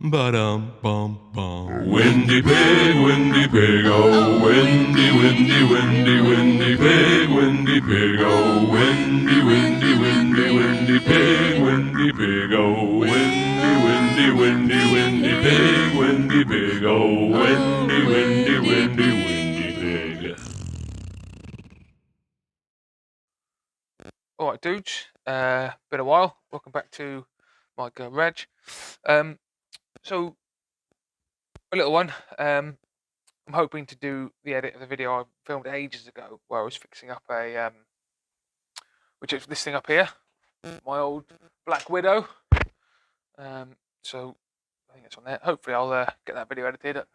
Ba-dum-bum-bum. Windy pig, oh, windy, windy, windy, windy pig, oh, windy, windy, windy, windy pig, oh, windy, windy, windy, windy pig, oh, windy, windy, windy, windy pig. All right, dudes. Been a while. Welcome back to my garage. So a little one. I'm hoping to do the edit of the video I filmed ages ago, where I was fixing up which is this thing up here, my old Black Widow. So I think it's on there. Hopefully, I'll get that video edited at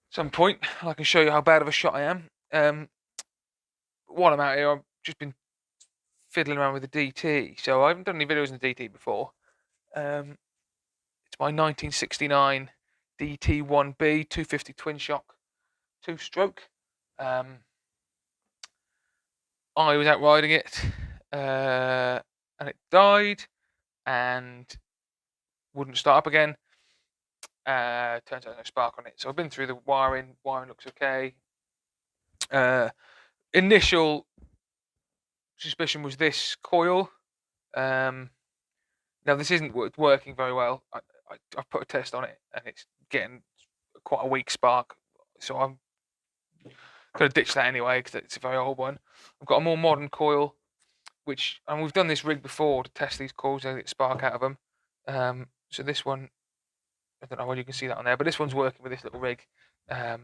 some point. I can show you how bad of a shot I am. While I'm out here, I've just been fiddling around with the DT. So I haven't done any videos in the DT before. It's my 1969 DT1B 250 twin shock 2-stroke. I was out riding it, and it died and wouldn't start up again. Turns out there's no spark on it. So I've been through the wiring. Wiring looks okay. Initial suspicion was this coil. Now this isn't working very well. I've put a test on it and it's getting quite a weak spark. So I'm going to ditch that anyway because it's a very old one. I've got a more modern coil, and we've done this rig before to test these coils and get spark out of them. So this one, I don't know whether you can see that on there, but this one's working with this little rig. I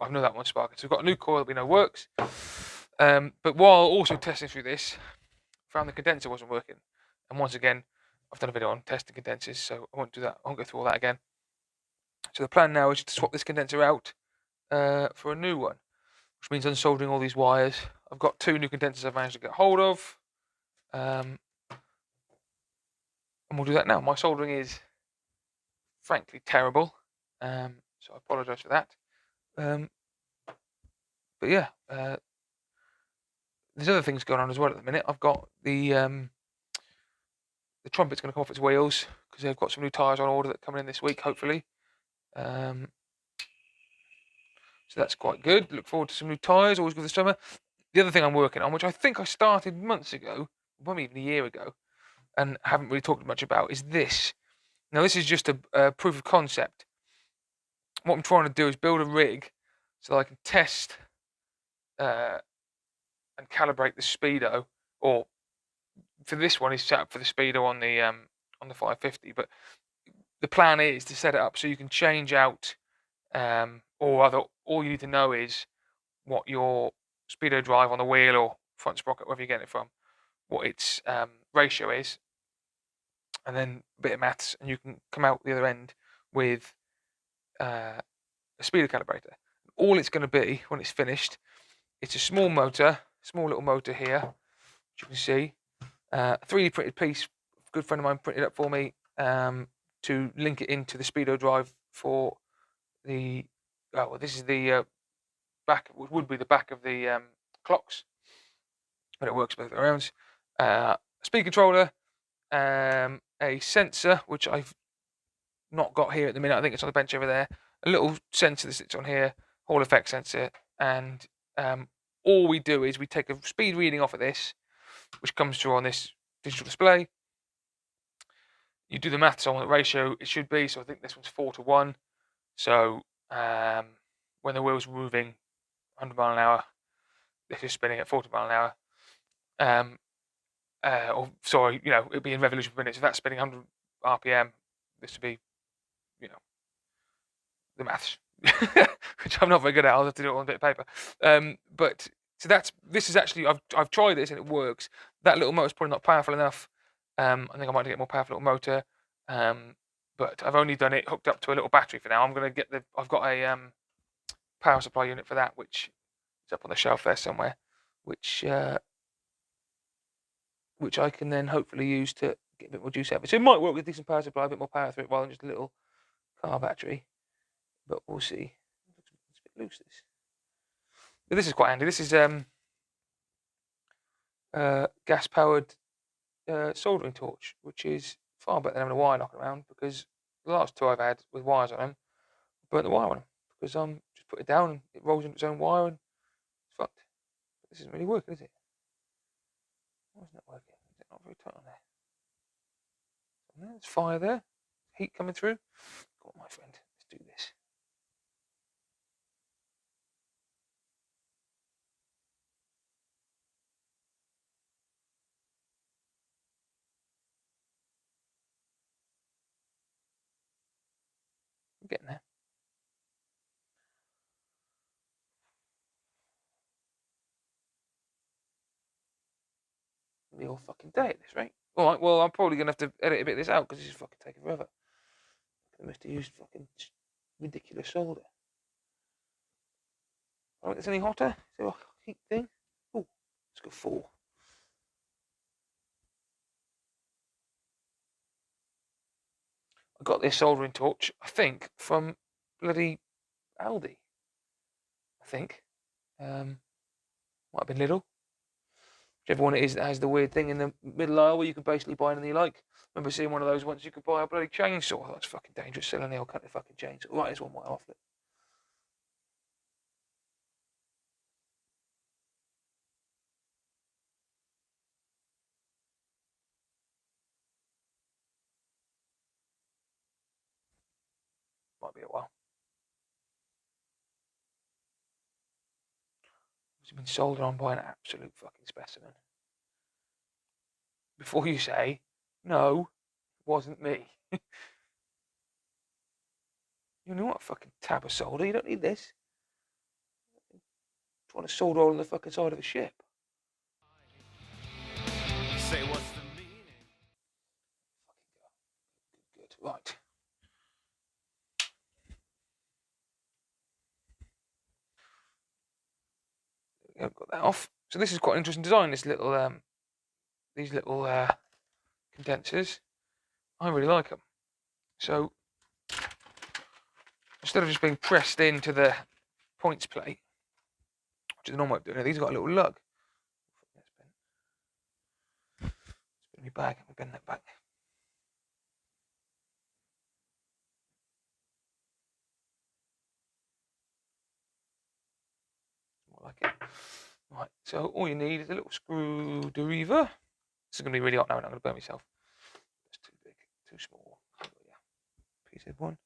know that one's sparking. So we've got a new coil that we know works. But while also testing through this, found the condenser wasn't working. And once again, I've done a video on testing condensers, so I won't do that. I won't go through all that again. So the plan now is to swap this condenser out for a new one, which means unsoldering all these wires. I've got 2 new condensers I've managed to get hold of. And we'll do that now. My soldering is frankly terrible, so I apologise for that. But yeah, there's other things going on as well at the minute. I've got the trumpet's going to come off its wheels because they've got some new tyres on order that are coming in this week, hopefully. So that's quite good. Look forward to some new tyres, always good this summer. The other thing I'm working on, which I think I started months ago, maybe even a year ago, and haven't really talked much about, is this. Now, this is just a proof of concept. What I'm trying to do is build a rig so that I can test and calibrate the speedo, or for this one is set up for the speedo on the 550, but the plan is to set it up so you can change out all you need to know is what your speedo drive on the wheel or front sprocket, wherever you get it from, what its ratio is, and then a bit of maths, and you can come out the other end with a speedo calibrator. All it's going to be when it's finished, it's a small little motor here, which you can see, 3D printed piece. A good friend of mine printed up for me to link it into the speedo drive for the. Oh, well, this is the back. Would be the back of the clocks, but it works both around. Speed controller, a sensor which I've not got here at the minute. I think it's on the bench over there. A little sensor that sits on here, Hall effect sensor, and all we do is we take a speed reading off of this, which comes through on this digital display. You do the maths on what ratio it should be. So I think this one's 4:1. So when the wheels are moving 100 mile an hour, this is spinning at 40 mile an hour. Or sorry, it'd be in revolution per minute. So if that's spinning 100 RPM, this would be, the maths, which I'm not very good at. I'll have to do it on a bit of paper. But so this is actually, I've tried this and it works. That little motor's probably not powerful enough. I think I might get a more powerful little motor. But I've only done it hooked up to a little battery for now. I'm going to I've got a power supply unit for that, which is up on the shelf there somewhere, which I can then hopefully use to get a bit more juice out of it. So it might work with a decent power supply, a bit more power through it, rather than just a little car battery. But we'll see. It's a bit loose, this. But this is quite handy. This is gas-powered soldering torch, which is far better than having a wire knocking around, because the last two I've had with wires on them, I burnt the wire on them because just put it down and it rolls into its own wire and it's fucked. But this isn't really working, is it? Why isn't it working? Is it not very tight on there? There's fire there, heat coming through. Go on, my friend, let's do this. I'm getting there. Be all fucking day at this rate. Alright, well, I'm probably going to have to edit a bit of this out because this is fucking taking forever. I must have used fucking ridiculous solder. I don't think it's any hotter. Is there a heat thing? Oh, let's go 4. I got this soldering torch, I think, from bloody Aldi. I think. Might have been Lidl. Whichever one it is that has the weird thing in the middle aisle where you can basically buy anything you like. I remember seeing one of those once you could buy a bloody chainsaw. That's fucking dangerous, selling the old cut the fucking chainsaw. Right, there's one more off it. Might be a while. It's been soldered on by an absolute fucking specimen. Before you say, no, it wasn't me. You know what, a fucking tab of solder, you don't need this. Trying to solder all on the fucking side of a ship. Say what's the meaning? Good. Right. There we go, got that off. So this is quite an interesting design, this little these little condensers. I really like them. So instead of just being pressed into the points plate, which is the normal way of doing it, these have got a little lug. Let's put my bag, let me bend that back. More like it. Right, so all you need is a little screwdriver. This is going to be really hot now and I'm going to burn myself. It's too big, too small. Oh, yeah. Piece of one.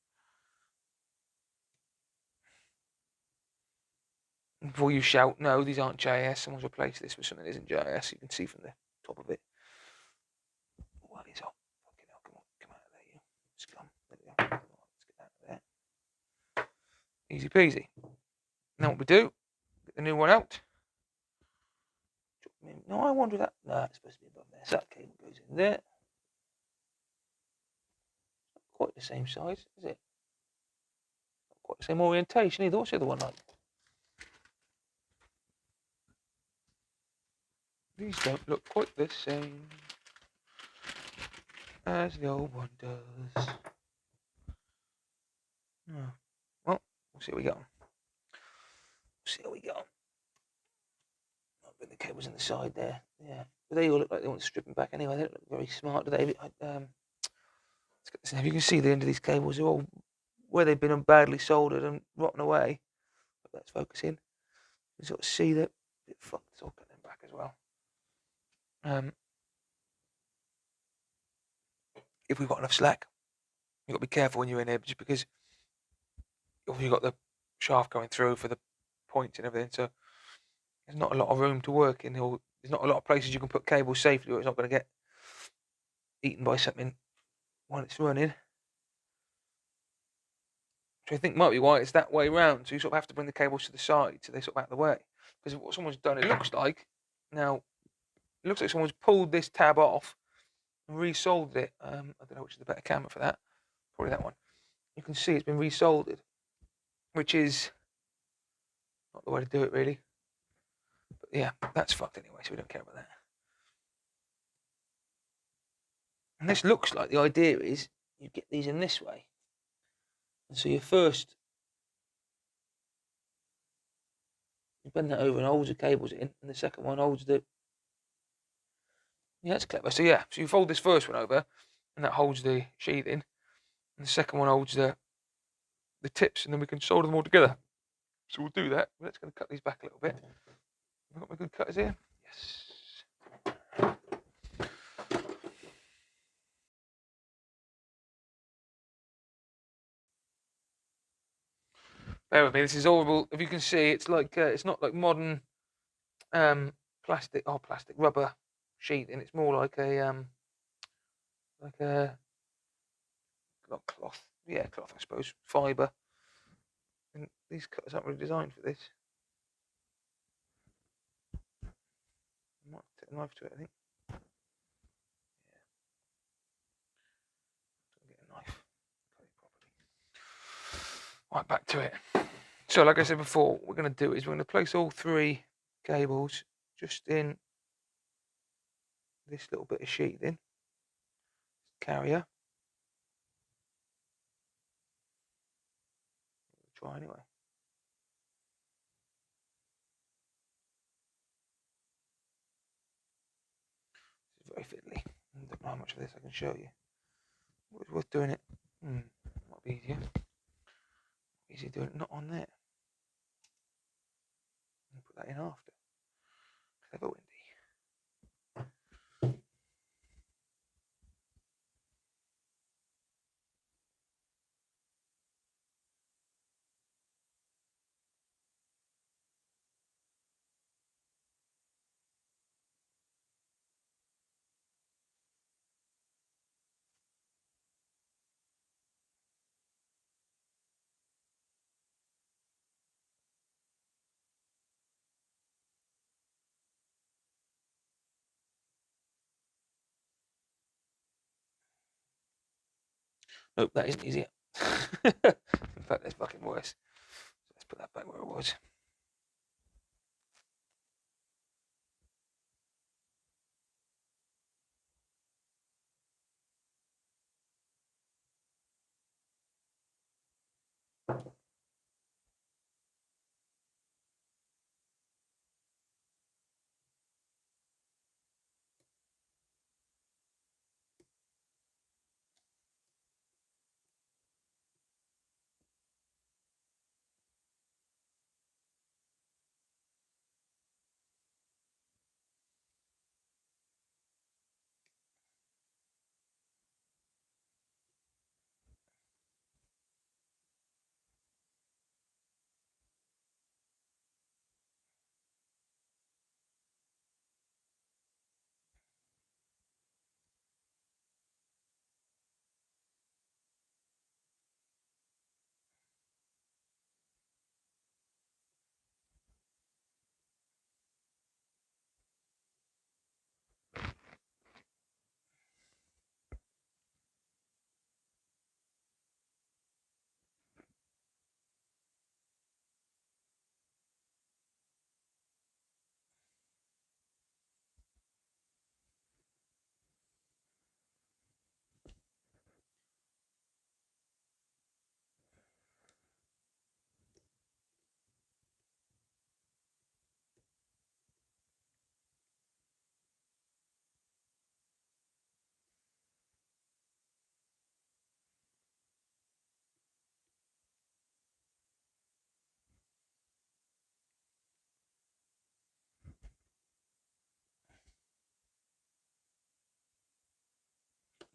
Before you shout, no, these aren't JS. Someone's replaced this with something that isn't JS. You can see from the top of it. Oh, that is hot. Fucking hell, come out of there, you scum. There we go. Right, let's get out of there. Easy peasy. Now what we do, get the new one out. No, I wonder that. No, it's supposed to be above there. So that cable goes in there. Not quite the same size, is it? Not quite the same orientation either. What's the other one like? These don't look quite the same as the old one does. Oh. Well, we'll see how we go on. But the cable's in the side there. Yeah. But they all look like they want to strip them back anyway. They don't look very smart, do they? Let's get this in. If you can see the end of these cables, they're all where they've been badly soldered and rotten away. But let's focus in. You can sort of see that bit fucked. It's all cutting back as well. If we've got enough slack, you've got to be careful when you're in here just because you've got the shaft going through for the points and everything. So there's not a lot of room to work in. There's not a lot of places you can put cables safely or it's not going to get eaten by something while it's running. Which I think might be why it's that way round. So you sort of have to bring the cables to the side so they're sort of out of the way. Because what someone's done, it looks like someone's pulled this tab off and resoldered it. I don't know which is the better camera for that. Probably that one. You can see it's been resoldered, which is not the way to do it really. But yeah, that's fucked anyway, so we don't care about that. And this looks like the idea is you get these in this way. And so you bend that over and holds the cables in, and the second one holds the... Yeah, that's clever. So yeah, so you fold this first one over, and that holds the sheathing. and the second one holds the tips, and then we can solder them all together. So we'll do that. Let's going to cut these back a little bit. I've got my good cutters here. Yes. Bear with me. This is horrible. If you can see, it's like it's not like modern plastic rubber sheeting. It's more like a not cloth. Yeah, cloth, I suppose. Fibre. And these cutters aren't really designed for this. I might take a knife to it, I think. Yeah. Get a knife. Cut it properly. Right, back to it. So, like I said before, what we're going to do is we're going to place all three cables just in this little bit of sheeting. Carrier. Try anyway. It's very fiddly. I don't know how much of this I can show you. It's worth doing it. Might be easier. Easier doing it not on there. Put that in after. Clever Windy. Nope, that isn't easier. In fact, that's fucking worse. Let's put that back where it was.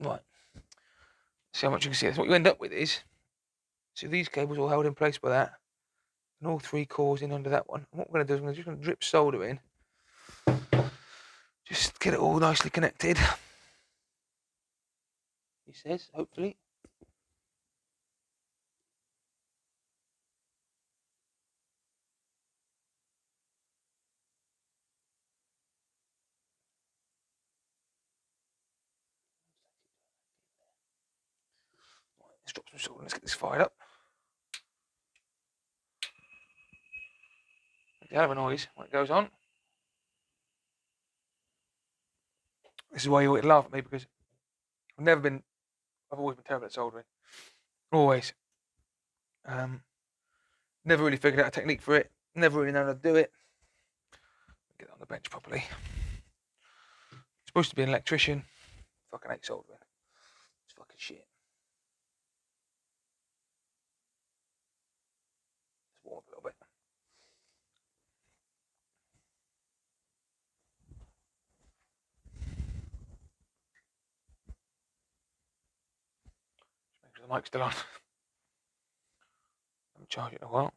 Right. See how much you can see. So what you end up with is, so these cables all held in place by that, and all three cores in under that one. And what we're going to do is we're just going to drip solder in. Just get it all nicely connected. He says, hopefully. Right, let's drop some solder. Let's get this fired up. Make a hell of a noise when it goes on. This is why you always laugh at me, because I've always been terrible at soldering. Always. Never really figured out a technique for it. Never really known how to do it. Get it on the bench properly. Supposed to be an electrician. Fucking hate soldering. It's fucking shit. forward a little bit. Just make sure the mic's still on. Haven't charged it in a while.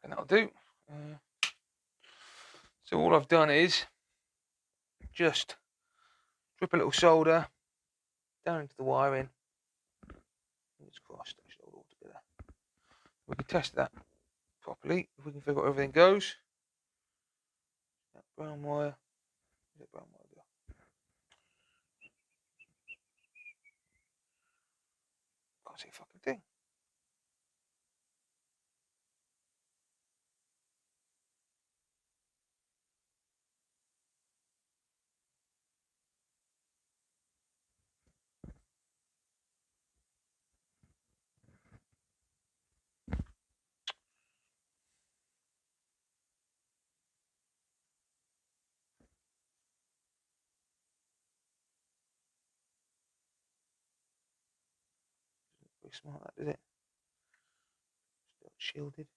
And that'll do. So all I've done is just drip a little solder down into the wiring. It's crossed, I should hold it all together. We can test that properly if we can figure out where everything goes. That brown wire. Is that brown wire there? Can't see a fucking thing. Very smart, that, did it? Still shielded.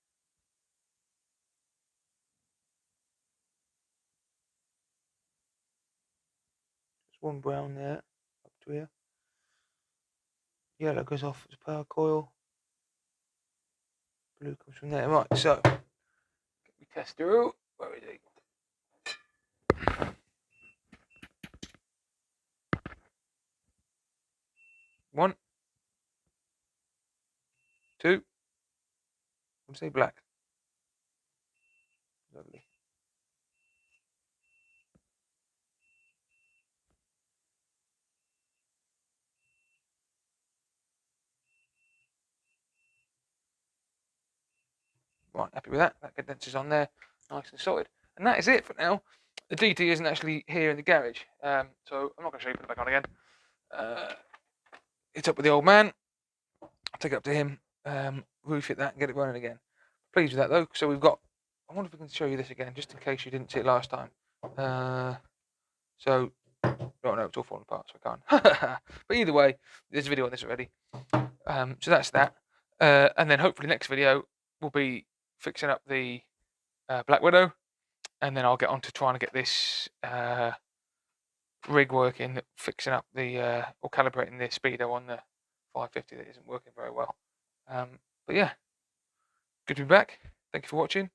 There's one brown there, up to here. Yellow goes off as a power coil. Blue comes from there. Right, so get me test through. Where is he? One, two. I'd say black. Lovely. Right, happy with that. That condenser's on there, nice and solid. And that is it for now. The DT isn't actually here in the garage, so I'm not going to show you, put it back on again. It's up with the old man. I'll take it up to him, refit that and get it running again. Pleased with that though. So we've got, I wonder if we can show you this again, just in case you didn't see it last time. So, no, it's all falling apart, so I can't. But either way, there's a video on this already. So that's that. And then hopefully next video will be fixing up the Black Widow, and then I'll get on to trying to get this rig working, fixing up the or calibrating the speedo on the 550 that isn't working very well. But yeah, good to be back. Thank you for watching.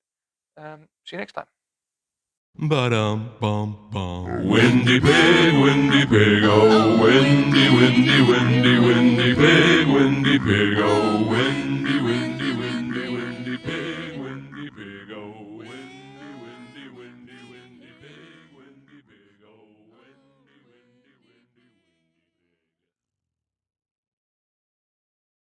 See you next time. Ba-dum bum bum. Windy pig, oh windy, windy, windy, windy pig, oh windy, windy.